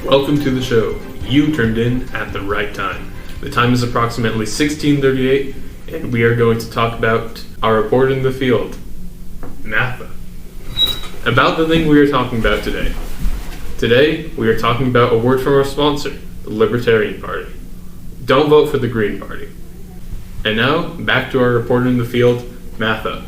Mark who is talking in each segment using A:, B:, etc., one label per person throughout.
A: Welcome to the show. You turned in at the right time. The time is approximately 16:38, and we are going to talk about our report in the field, NAFA. About the thing we are talking about today. Today, we are talking about a word from our sponsor, the Libertarian Party. Don't vote for the Green Party. And now, back to our reporter in the field, Matha,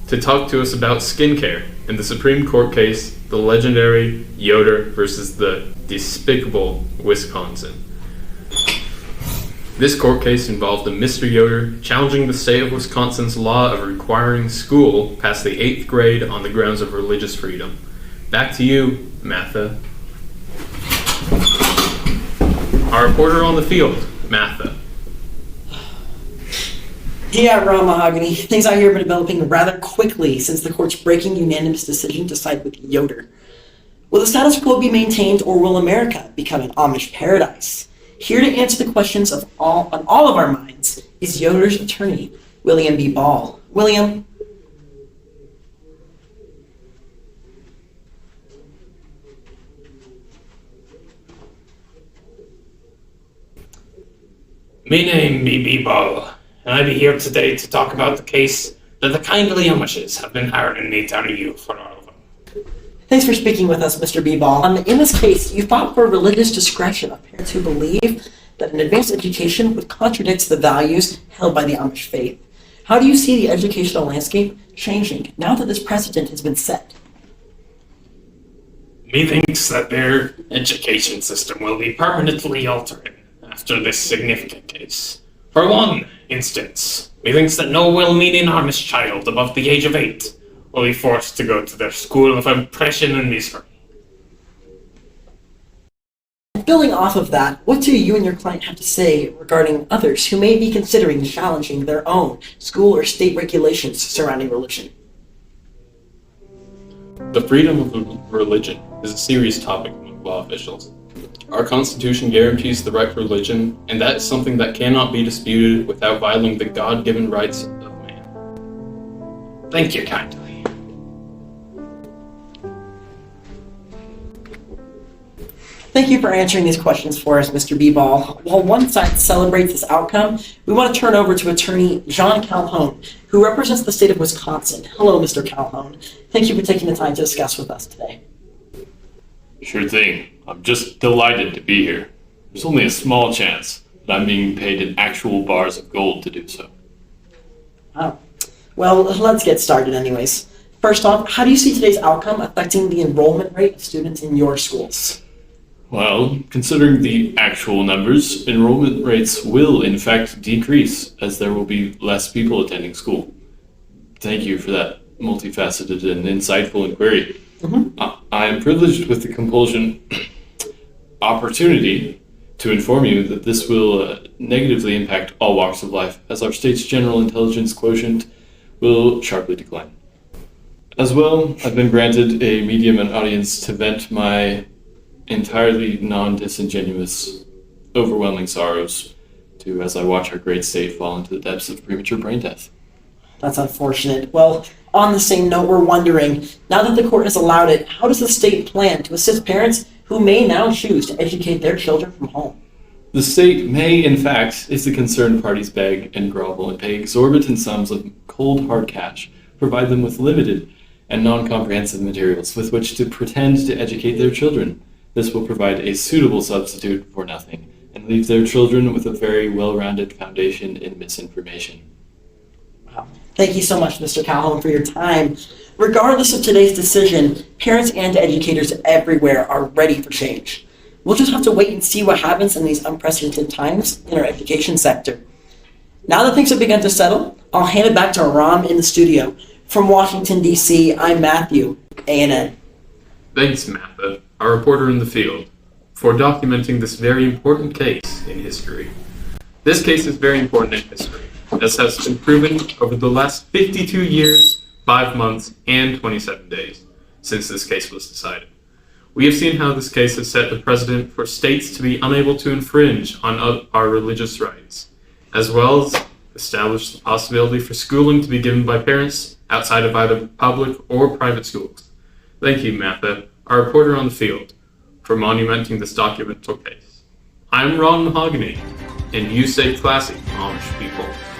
A: to talk to us about skincare in the Supreme Court case, the legendary Yoder versus the despicable Wisconsin. This court case involved a Mr. Yoder challenging the state of Wisconsin's law of requiring school past the 8th grade on the grounds of religious freedom. Back to you, Matha. Our reporter on the field, Matha.
B: Yeah, Ron Mahogany. Things out here have been developing rather quickly since the court's breaking unanimous decision to side with Yoder. Will the status quo be maintained, or will America become an Amish paradise? Here to answer the questions on all of our minds is Yoder's attorney, William B. Ball. William.
C: Me name be B. Ball, and I be here today to talk about the case that the kindly Amishes have been hiring me to you for all of them.
B: Thanks for speaking with us, Mr. B. Ball. In this case, you fought for religious discretion of parents who believe that an advanced education would contradict the values held by the Amish faith. How do you see the educational landscape changing now that this precedent has been set?
C: Methinks that their education system will be permanently altered after this significant case. For one instance, methinks that no well-meaning Amish child above the age of 8 will be forced to go to their school of oppression and misery.
B: Building off of that, what do you and your client have to say regarding others who may be considering challenging their own school or state regulations surrounding religion?
A: The freedom of religion is a serious topic among law officials. Our Constitution guarantees the right to religion, and that is something that cannot be disputed without violating the God-given rights of man.
C: Thank you kindly.
B: Thank you for answering these questions for us, Mr. B-Ball. While one side celebrates this outcome, we want to turn over to attorney John Calhoun, who represents the state of Wisconsin. Hello, Mr. Calhoun. Thank you for taking the time to discuss with us today.
D: Sure thing. I'm just delighted to be here. There's only a small chance that I'm being paid in actual bars of gold to do so.
B: Oh. Well, let's get started anyways. First off, how do you see today's outcome affecting the enrollment rate of students in your schools?
D: Well, considering the actual numbers, enrollment rates will in fact decrease as there will be less people attending school. Thank you for that multifaceted and insightful inquiry. I am privileged with the compulsion opportunity to inform you that this will negatively impact all walks of life, as our state's general intelligence quotient will sharply decline. As well, I've been granted a medium and audience to vent my entirely non-disingenuous, overwhelming sorrows to as I watch our great state fall into the depths of premature brain death.
B: That's unfortunate. Well, on the same note, we're wondering, now that the court has allowed it, how does the state plan to assist parents who may now choose to educate their children from home?
D: The state may, in fact, if the concerned parties beg and grovel and pay exorbitant sums of cold hard cash, provide them with limited and non-comprehensive materials with which to pretend to educate their children. This will provide a suitable substitute for nothing and leave their children with a very well-rounded foundation in misinformation.
B: Wow. Thank you so much, Mr. Calhoun, for your time. Regardless of today's decision, parents and educators everywhere are ready for change. We'll just have to wait and see what happens in these unprecedented times in our education sector. Now that things have begun to settle, I'll hand it back to Ram in the studio. From Washington, D.C., I'm Matthew, ANN.
A: Thanks, Matha, our reporter in the field, for documenting this very important case in history. This case is very important in history, as has been proven over the last 52 years, 5 months, and 27 days since this case was decided. We have seen how this case has set the precedent for states to be unable to infringe on our religious rights, as well as establish the possibility for schooling to be given by parents outside of either public or private schools. Thank you, Matha, our reporter on the field. for monumenting this documental case. I'm Ron Mahogany, and you say classy, Amish people.